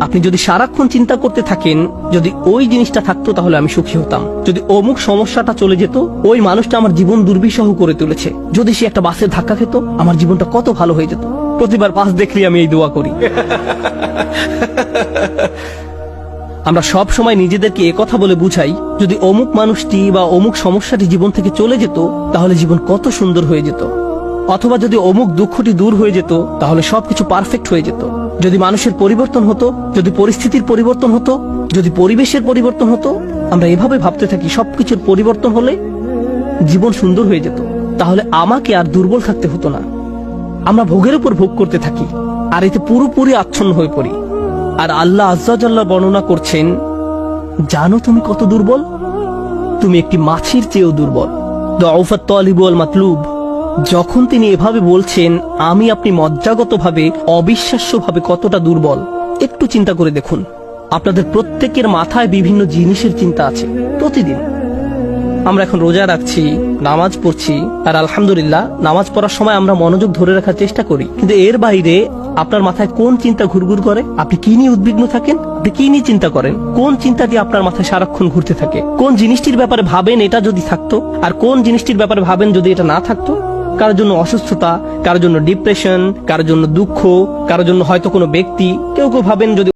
আপনি যদি সারাক্ষণ চিন্তা করতে থাকেন, যদি ওই জিনিসটা থাকতো তাহলে আমি সুখী হতাম, যদি অমুক সমস্যাটা চলে যেত, ওই মানুষটা আমার জীবন দুর্বিষহ করে তুলেছে, যদি সে একটা বাসের ধাক্কা খেত, আমার জীবনটা কত ভালো হয়ে যেত। প্রতিবার বাস দেখলে আমি এই দোয়া করি। আমরা সব সময় নিজেদেরকে একথা বলে বুঝাই, যদি অমুক মানুষটি বা অমুক সমস্যাটি জীবন থেকে চলে যেত তাহলে জীবন কত সুন্দর হয়ে যেত, অথবা যদি অমুক দুঃখটি দূর হয়ে যেত তাহলে সবকিছু পারফেক্ট হয়ে যেত। যদি মানুষের পরিবর্তন হতো, যদি পরিস্থিতির পরিবর্তন হতো, যদি পরিবেশের পরিবর্তন হতো, আমরা এভাবে ভাবতে থাকি সবকিছুর পরিবর্তন হলে জীবন সুন্দর হয়ে যেত, তাহলে আমাকে আর দুর্বল থাকতে হতো না। আমরা ভোগের উপর ভোগ করতে থাকি আর এতে পুরোপুরি আচ্ছন্ন হয়ে পড়ি। আর আল্লাহ আজ্জা ওয়া জাল্লা বর্ণনা করছেন, জানো তুমি কত দুর্বল? তুমি একটি মাছির চেয়েও দুর্বল। দুআফাত তালিব ওয়াল মাতলুব। যখন তিনি এভাবে বলছেন, আমি আপনি মজ্জাগতভাবে অবিশ্বাস্যভাবে কতটা দুর্বল, একটু চিন্তা করে দেখুন। আপনাদের প্রত্যেকের মাথায় বিভিন্ন জিনিসের চিন্তা আছে প্রতিদিন। আমরা এখন রোজা রাখছি, নামাজ পড়ছি, আর আলহামদুলিল্লাহ নামাজ পড়ার সময় আমরা মনোযোগ ধরে রাখার চেষ্টা করি, কিন্তু এর বাইরে আপনার মাথায় কোন চিন্তা ঘুরঘুর করে? আপনি কি নিয়ে উদ্বিগ্ন থাকেন? আপনি কি নিয়ে চিন্তা করেন? কোন চিন্তাটি আপনার মাথায় সারাক্ষণ ঘুরতে থাকে? কোন জিনিসটির ব্যাপারে ভাবেন এটা যদি থাকতো, আর কোন জিনিসটির ব্যাপারে ভাবেন যদি এটা না থাকতো? কারোর জন্য অসুস্থতা, কারোর জন্য ডিপ্রেশন, কারোর জন্য দুঃখ, কারোর জন্য হয়তো কোনো ব্যক্তি, কেউ কেউ ভাবেন যদি